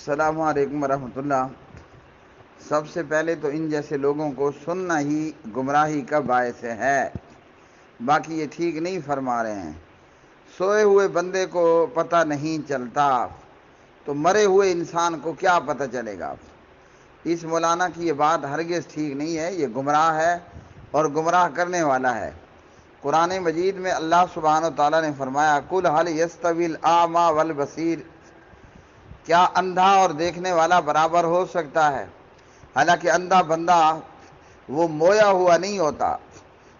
السلام علیکم ورحمۃ اللہ۔ سب سے پہلے تو ان جیسے لوگوں کو سننا ہی گمراہی کا باعث ہے، باقی یہ ٹھیک نہیں فرما رہے ہیں۔ سوئے ہوئے بندے کو پتہ نہیں چلتا تو مرے ہوئے انسان کو کیا پتہ چلے گا؟ اس مولانا کی یہ بات ہرگز ٹھیک نہیں ہے، یہ گمراہ ہے اور گمراہ کرنے والا ہے۔ قرآن مجید میں اللہ سبحانہ و تعالیٰ نے فرمایا قل هل يستوي الاعمى والبصیر، کیا اندھا اور دیکھنے والا برابر ہو سکتا ہے؟ حالانکہ اندھا بندہ وہ مویا ہوا نہیں ہوتا،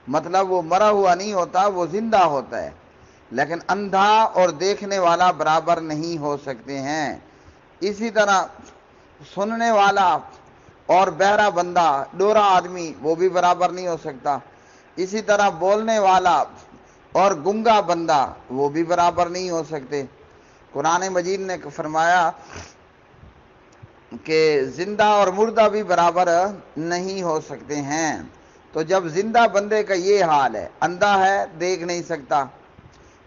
مطلب وہ مرا ہوا نہیں ہوتا، وہ زندہ ہوتا ہے، لیکن اندھا اور دیکھنے والا برابر نہیں ہو سکتے ہیں۔ اسی طرح سننے والا اور بہرا بندہ، ڈورا آدمی، وہ بھی برابر نہیں ہو سکتا۔ اسی طرح بولنے والا اور گنگا بندہ وہ بھی برابر نہیں ہو سکتے۔ قرآن مجید نے فرمایا کہ زندہ اور مردہ بھی برابر نہیں ہو سکتے ہیں۔ تو جب زندہ بندے کا یہ حال ہے، اندھا ہے دیکھ نہیں سکتا،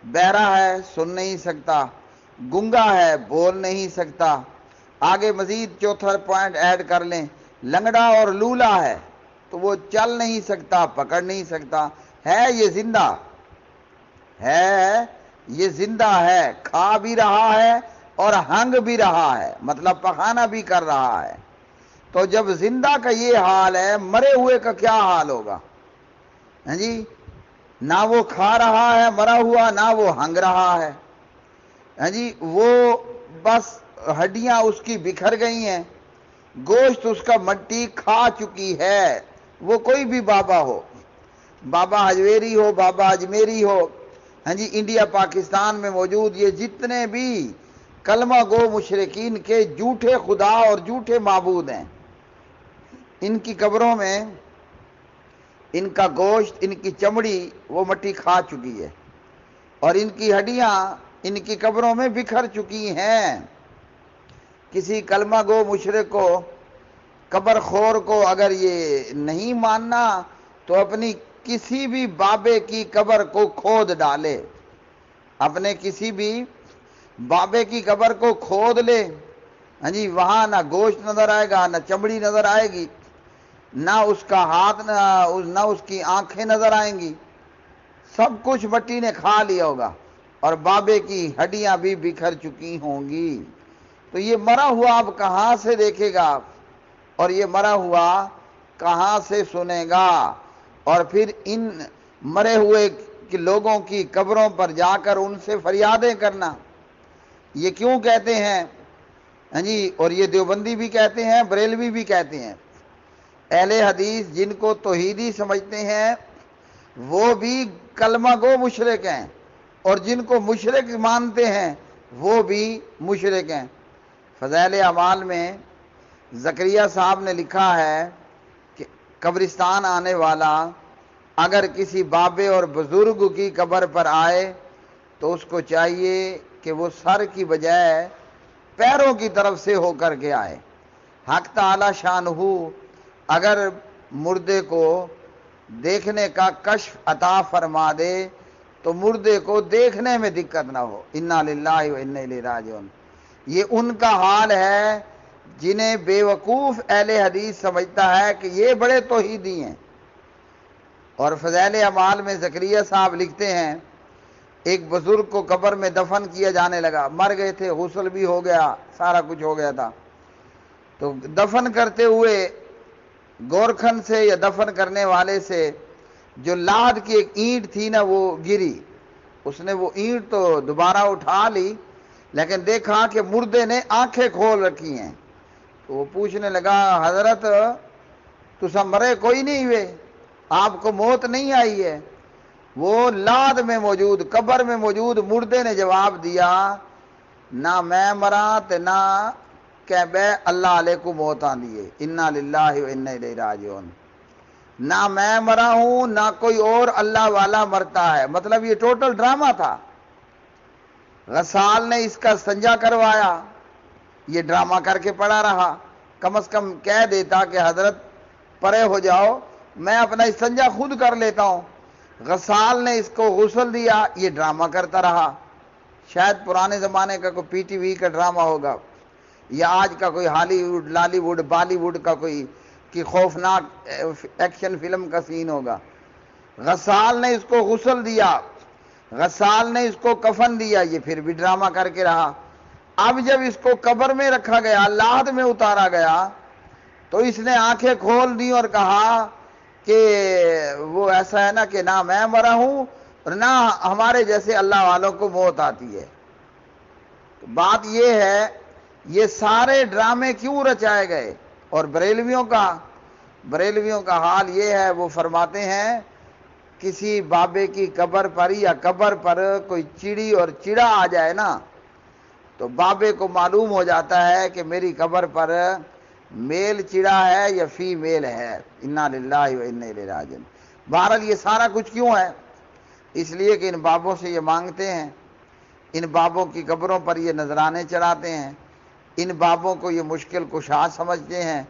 بہرا ہے سن نہیں سکتا، گنگا ہے بول نہیں سکتا، آگے مزید چوتھا پوائنٹ ایڈ کر لیں، لنگڑا اور لولا ہے تو وہ چل نہیں سکتا، پکڑ نہیں سکتا، ہے یہ زندہ ہے، یہ زندہ ہے، کھا بھی رہا ہے اور ہنگ بھی رہا ہے، مطلب پخانہ بھی کر رہا ہے۔ تو جب زندہ کا یہ حال ہے، مرے ہوئے کا کیا حال ہوگا؟ ہاں جی، نہ وہ کھا رہا ہے مرا ہوا، نہ وہ ہنگ رہا ہے، ہاں جی، وہ بس ہڈیاں اس کی بکھر گئی ہیں، گوشت اس کا مٹی کھا چکی ہے۔ وہ کوئی بھی بابا ہو، بابا حجویری ہو، بابا اجمیری ہو، ہاں جی، انڈیا پاکستان میں موجود یہ جتنے بھی کلمہ گو مشرکین کے جھوٹے خدا اور جھوٹے معبود ہیں، ان کی قبروں میں ان کا گوشت، ان کی چمڑی وہ مٹی کھا چکی ہے اور ان کی ہڈیاں ان کی قبروں میں بکھر چکی ہیں۔ کسی کلمہ گو مشرک کو، قبر خور کو اگر یہ نہیں ماننا تو اپنی کسی بھی بابے کی قبر کو کھود ڈالے، اپنے کسی بھی بابے کی قبر کو کھود لے، ہاں جی، وہاں نہ گوشت نظر آئے گا، نہ چمڑی نظر آئے گی، نہ اس کا ہاتھ، نہ اس کی آنکھیں نظر آئیں گی، سب کچھ مٹی نے کھا لیا ہوگا اور بابے کی ہڈیاں بھی بکھر چکی ہوں گی۔ تو یہ مرا ہوا اب کہاں سے دیکھے گا اور یہ مرا ہوا کہاں سے سنے گا؟ اور پھر ان مرے ہوئے لوگوں کی قبروں پر جا کر ان سے فریادیں کرنا، یہ کیوں کہتے ہیں؟ ہاں جی، اور یہ دیوبندی بھی کہتے ہیں، بریلوی بھی کہتے ہیں، اہل حدیث جن کو توحیدی سمجھتے ہیں وہ بھی کلمہ گو مشرک ہیں، اور جن کو مشرک مانتے ہیں وہ بھی مشرک ہیں۔ فضائل اعمال میں زکریا صاحب نے لکھا ہے کہ قبرستان آنے والا اگر کسی بابے اور بزرگ کی قبر پر آئے تو اس کو چاہیے کہ وہ سر کی بجائے پیروں کی طرف سے ہو کر کے آئے۔ حق تعالی شانہ اگر مردے کو دیکھنے کا کشف عطا فرما دے تو مردے کو دیکھنے میں دقت نہ ہو۔ انا للہ و انا الیہ راجعون۔ یہ ان کا حال ہے جنہیں بے وقوف اہل حدیث سمجھتا ہے کہ یہ بڑے توحیدی ہیں۔ اور فضائل اعمال میں زکریا صاحب لکھتے ہیں ایک بزرگ کو قبر میں دفن کیا جانے لگا، مر گئے تھے، غسل بھی ہو گیا، سارا کچھ ہو گیا تھا، تو دفن کرتے ہوئے گورکھن سے یا دفن کرنے والے سے جو لاد کی ایک اینٹ تھی نا وہ گری، اس نے وہ اینٹ تو دوبارہ اٹھا لی لیکن دیکھا کہ مردے نے آنکھیں کھول رکھی ہیں، تو وہ پوچھنے لگا حضرت تسا مرے کوئی نہیں ہوئے، آپ کو موت نہیں آئی ہے؟ وہ لاد میں موجود، قبر میں موجود مردے نے جواب دیا نہ میں مرا تے نہ کہ بے اللہ علیہ کو موت آندی ہے، انا للہ و انا الیہ راجعون۔ نہ میں مرا ہوں نہ کوئی اور اللہ والا مرتا ہے، مطلب یہ ٹوٹل ڈرامہ تھا۔ غسال نے اس کا استنجا کروایا، یہ ڈرامہ کر کے پڑا رہا، کم از کم کہہ دیتا کہ حضرت پرے ہو جاؤ میں اپنا استنجا خود کر لیتا ہوں۔ غسال نے اس کو غسل دیا، یہ ڈرامہ کرتا رہا، شاید پرانے زمانے کا کوئی پی ٹی وی کا ڈرامہ ہوگا۔ یا آج کا کوئی Hollywood, Lollywood, Bollywood کا کوئی کہ خوفناک ایکشن فلم کا سین ہوگا۔ غسال نے اس کو غسل دیا، غسال نے اس کو کفن دیا، یہ پھر بھی ڈرامہ کر کے رہا۔ اب جب اس کو قبر میں رکھا گیا، لحد میں اتارا گیا، تو اس نے آنکھیں کھول دی اور کہا کہ وہ ایسا ہے نا کہ نہ میں مرا ہوں اور نہ ہمارے جیسے اللہ والوں کو موت آتی ہے۔ بات یہ ہے، یہ سارے ڈرامے کیوں رچائے گئے؟ اور بریلویوں کا حال یہ ہے، وہ فرماتے ہیں کسی بابے کی قبر پر یا قبر پر کوئی چڑی اور چڑا آ جائے نا، تو بابے کو معلوم ہو جاتا ہے کہ میری قبر پر میل چڑا ہے یا فی میل ہے۔ انا للہ و انا الیہ راجعون۔ بہرحال یہ سارا کچھ کیوں ہے؟ اس لیے کہ ان بابوں سے یہ مانگتے ہیں، ان بابوں کی قبروں پر یہ نذرانے چڑھاتے ہیں، ان بابوں کو یہ مشکل کشا سمجھتے ہیں،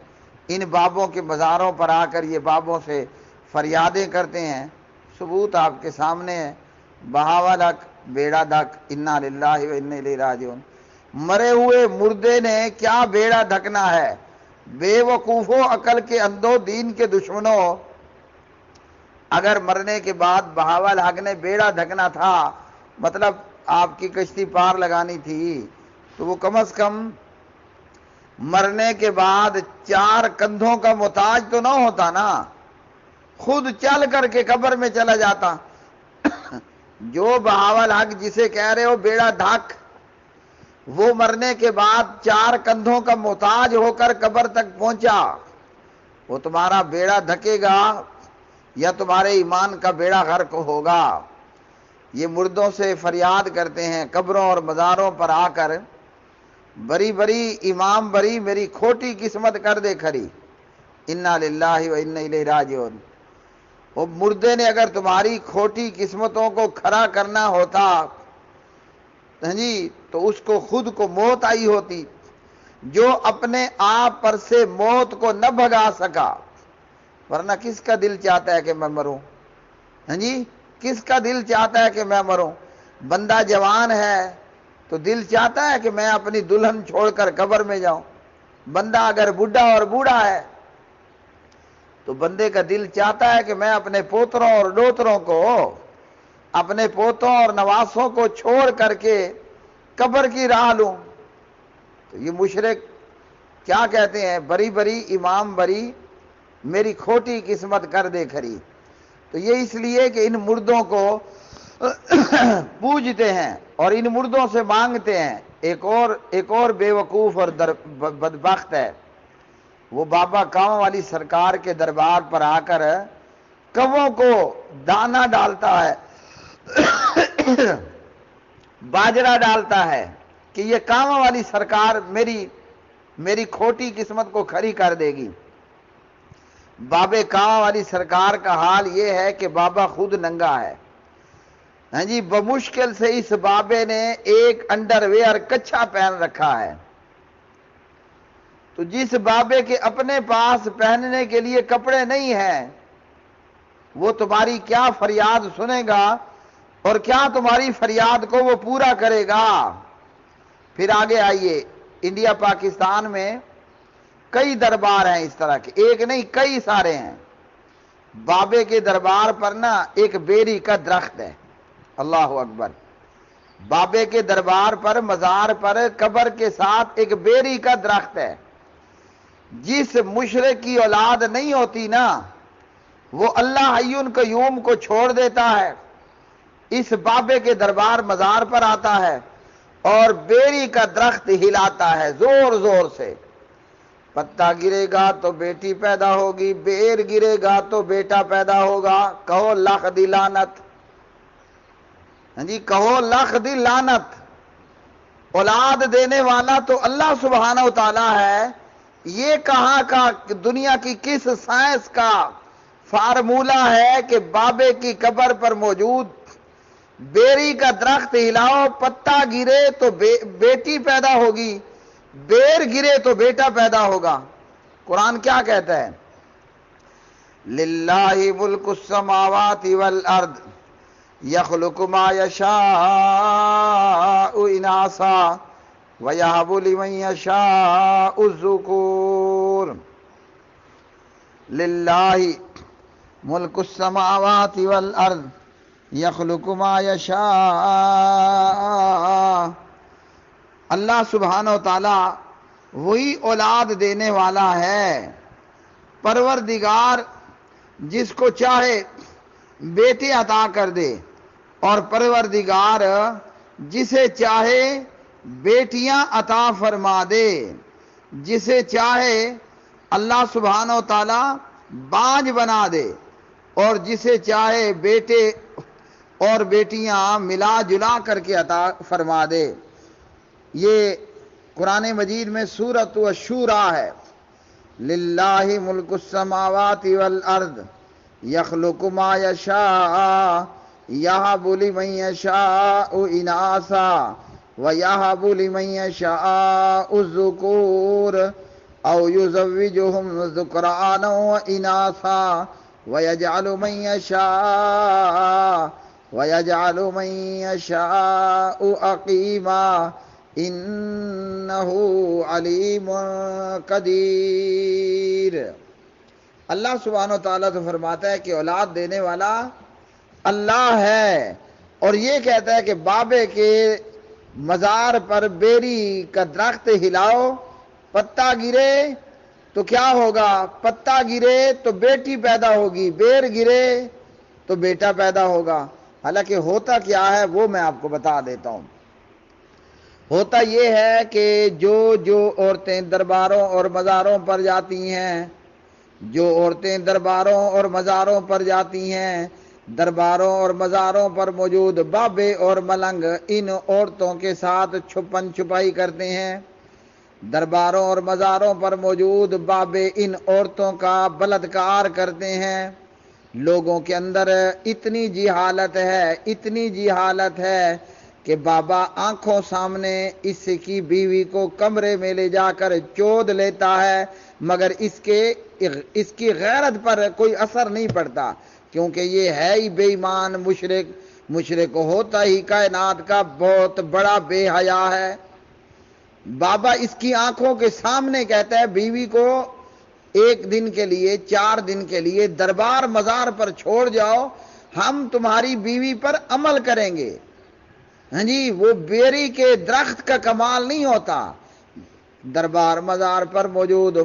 ان بابوں کے مزاروں پر آ کر یہ بابوں سے فریادیں کرتے ہیں۔ ثبوت آپ کے سامنے ہے، بہاول حق بیڑا دھک، انا للہ و انا الیہ راجعون۔ مرے ہوئے مردے نے کیا بیڑا دھکنا ہے؟ بے وقوفو، عقل کے اندھو، دین کے دشمنوں، اگر مرنے کے بعد بہاول حق نے بیڑا دھکنا تھا، مطلب آپ کی کشتی پار لگانی تھی، تو وہ کم از کم مرنے کے بعد 4 کندھوں کا محتاج تو نہ ہوتا نا، خود چل کر کے قبر میں چلا جاتا۔ جو بہاول حق جسے کہہ رہے ہو بیڑا دھک، وہ مرنے کے بعد 4 کندھوں کا محتاج ہو کر قبر تک پہنچا، وہ تمہارا بیڑا دھکے گا یا تمہارے ایمان کا بیڑا غرق ہوگا؟ یہ مردوں سے فریاد کرتے ہیں قبروں اور مزاروں پر آ کر، بری بری امام بری، میری کھوٹی قسمت کر دے کھری، انا للہ و انا الیہ راجعون۔ وہ مردے نے اگر تمہاری کھوٹی قسمتوں کو کھڑا کرنا ہوتا جی، تو اس کو خود کو موت آئی ہوتی۔ جو اپنے آپ پر سے موت کو نہ بھگا سکا، ورنہ کس کا دل چاہتا ہے کہ میں مروں؟ جی، کس کا دل چاہتا ہے کہ میں مروں؟ بندہ جوان ہے تو دل چاہتا ہے کہ میں اپنی دلہن چھوڑ کر قبر میں جاؤں۔ بندہ اگر بڈھا اور بوڑھا ہے تو بندے کا دل چاہتا ہے کہ میں اپنے پوتروں اور ڈوتروں کو، اپنے پوتوں اور نواسوں کو چھوڑ کر کے قبر کی راہ لوں۔ تو یہ مشرک کیا کہتے ہیں؟ بری بری امام بری، میری کھوٹی قسمت کر دے کھری۔ تو یہ اس لیے کہ ان مردوں کو پوجتے ہیں اور ان مردوں سے مانگتے ہیں۔ ایک اور بے وقوف اور بدبخت ہے، وہ بابا کاواں والی سرکار کے دربار پر آ کر کووں کو دانا ڈالتا ہے، باجرہ ڈالتا ہے کہ یہ کاواں والی سرکار میری کھوٹی قسمت کو کھری کر دے گی۔ بابے کاواں والی سرکار کا حال یہ ہے کہ بابا خود ننگا ہے۔ ہاں جی، بمشکل سے اس بابے نے ایک انڈر ویئر کچھا پہن رکھا ہے۔ تو جس بابے کے اپنے پاس پہننے کے لیے کپڑے نہیں ہیں، وہ تمہاری کیا فریاد سنے گا اور کیا تمہاری فریاد کو وہ پورا کرے گا؟ پھر آگے آئیے، انڈیا پاکستان میں کئی دربار ہیں اس طرح کے، ایک نہیں کئی سارے ہیں۔ بابے کے دربار پر نا ایک بیری کا درخت ہے، اللہ اکبر۔ بابے کے دربار پر، مزار پر، قبر کے ساتھ ایک بیری کا درخت ہے۔ جس مشرک کی اولاد نہیں ہوتی نا، وہ اللہ حی قیوم کو چھوڑ دیتا ہے، اس بابے کے دربار مزار پر آتا ہے اور بیری کا درخت ہلاتا ہے زور زور سے۔ پتا گرے گا تو بیٹی پیدا ہوگی، بیر گرے گا تو بیٹا پیدا ہوگا، کہو لاکھ دی لعنت۔ ہاں جی، کہو لاکھ دی لعنت۔ اولاد دینے والا تو اللہ سبحانہ و تعالی ہے۔ یہ کہاں کا، دنیا کی کس سائنس کا فارمولہ ہے کہ بابے کی قبر پر موجود بیری کا درخت ہلاؤ، پتا گرے تو بیٹی پیدا ہوگی، بیر گرے تو بیٹا پیدا ہوگا؟ قرآن کیا کہتا ہے؟ للہ ملک السماوات والارض یخلق ما یشاء اناسا وَيَهَبُ لِمَن يَشَاءُ الذُّكُورَ لِلَّهِ مُلْكُ السَّمَاوَاتِ وَالْأَرْضِ يَخْلُقُ مَا يَشَاءُ۔ اللہ سبحانہ و تعالیٰ وہی اولاد دینے والا ہے، پروردگار جس کو چاہے بیٹے عطا کر دے، اور پروردگار جسے چاہے بیٹیاں عطا فرما دے، جسے چاہے اللہ سبحانہ و تعالیٰ باج بنا دے، اور جسے چاہے بیٹے اور بیٹیاں ملا جلا کر کے عطا فرما دے۔ یہ قرآن مجید میں سورۃ الشورى ہے۔ للہ ملک السماوات والارض یخلق ما یشاء یہب لمن یشاء اناثا ویہب لمن یشاء الذکور او یزوجہم ذکرانا واناثا ویجعل من یشاء عقیما انہو علیم قدیر۔ اللہ سبحانہ وتعالیٰ تو فرماتا ہے کہ اولاد دینے والا اللہ ہے، اور یہ کہتا ہے کہ بابے کے مزار پر بیری کا درخت ہلاؤ، پتا گرے تو کیا ہوگا؟ پتا گرے تو بیٹی پیدا ہوگی، بیر گرے تو بیٹا پیدا ہوگا۔ حالانکہ ہوتا کیا ہے وہ میں آپ کو بتا دیتا ہوں۔ ہوتا یہ ہے کہ جو عورتیں درباروں اور مزاروں پر جاتی ہیں، جو عورتیں درباروں اور مزاروں پر جاتی ہیں، درباروں اور مزاروں پر موجود بابے اور ملنگ ان عورتوں کے ساتھ چھپن چھپائی کرتے ہیں، درباروں اور مزاروں پر موجود بابے ان عورتوں کا بلاత్کار کرتے ہیں۔ لوگوں کے اندر اتنی جہالت ہے کہ بابا آنکھوں سامنے اس کی بیوی کو کمرے میں لے جا کر چود لیتا ہے، مگر اس کی غیرت پر کوئی اثر نہیں پڑتا، کیونکہ یہ ہے ہی بے ایمان مشرک ہوتا ہی کائنات کا بہت بڑا بے حیا ہے۔ بابا اس کی آنکھوں کے سامنے کہتا ہے بیوی کو 1 دن کے لیے 4 دن کے لیے دربار مزار پر چھوڑ جاؤ، ہم تمہاری بیوی پر عمل کریں گے۔ ہاں جی، وہ بیری کے درخت کا کمال نہیں ہوتا، دربار مزار پر موجود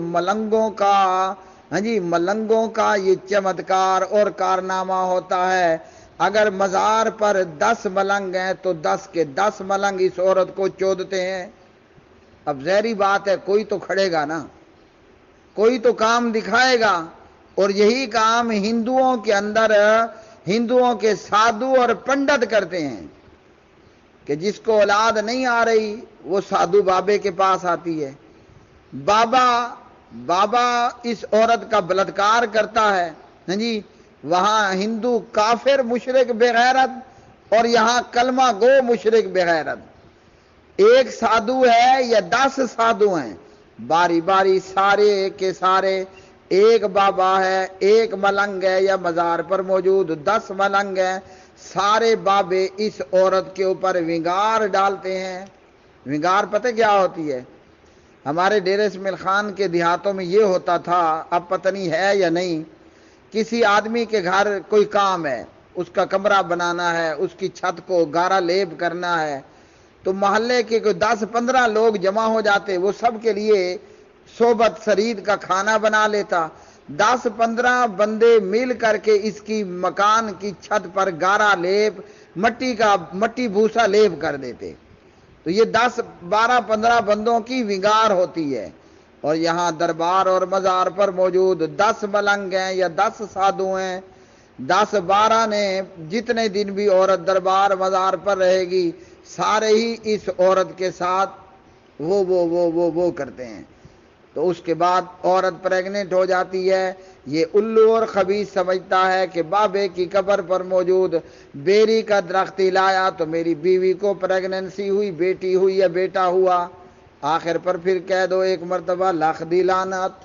ملنگوں کا یہ چمتکار اور کارنامہ ہوتا ہے۔ اگر مزار پر 10 ملنگ ہیں تو 10 کے 10 ملنگ اس عورت کو چودتے ہیں۔ اب ظاہری بات ہے کوئی تو کھڑے گا نا، کوئی تو کام دکھائے گا، اور یہی کام ہندوؤں کے سادھو اور پنڈت کرتے ہیں کہ جس کو اولاد نہیں آ رہی وہ سادھو بابے کے پاس آتی ہے، بابا اس عورت کا بلاత్کار کرتا ہے۔ ہاں جی، وہاں ہندو کافر مشرک بے غیرت، اور یہاں کلمہ گو مشرک بے غیرت۔ 1 سادھو ہے یا 10 سادھو ہیں، باری باری سارے کے سارے، 1 بابا ہے، 1 ملنگ ہے، یا مزار پر موجود 10 ملنگ ہیں، سارے بابے اس عورت کے اوپر ونگار ڈالتے ہیں۔ ونگار پتہ کیا ہوتی ہے؟ ہمارے ڈیرہ اسماعیل خان کے دیہاتوں میں یہ ہوتا تھا، اب پتہ نہیں ہے یا نہیں، کسی آدمی کے گھر کوئی کام ہے، اس کا کمرہ بنانا ہے، اس کی چھت کو گارا لیپ کرنا ہے، تو محلے کے کوئی 10-15 لوگ جمع ہو جاتے، وہ سب کے لیے صحبت سرید کا کھانا بنا لیتا۔ 10-15 بندے مل کر کے اس کی مکان کی چھت پر گارا لیپ، مٹی بھوسا لیپ کر دیتے۔ تو یہ 10-12-15 بندوں کی ونگار ہوتی ہے، اور یہاں دربار اور مزار پر موجود 10 ملنگ ہیں یا 10 سادھو ہیں، 10-12 نے جتنے دن بھی عورت دربار مزار پر رہے گی سارے ہی اس عورت کے ساتھ وہ کرتے ہیں۔ تو اس کے بعد عورت پریگننٹ ہو جاتی ہے، یہ الو اور خبیث سمجھتا ہے کہ بابے کی قبر پر موجود بیری کا درخت ہلایا تو میری بیوی کو پریگننسی ہوئی، بیٹی ہوئی یا بیٹا ہوا۔ آخر پر پھر کہہ دو 1 مرتبہ لاکھ دی لعنت۔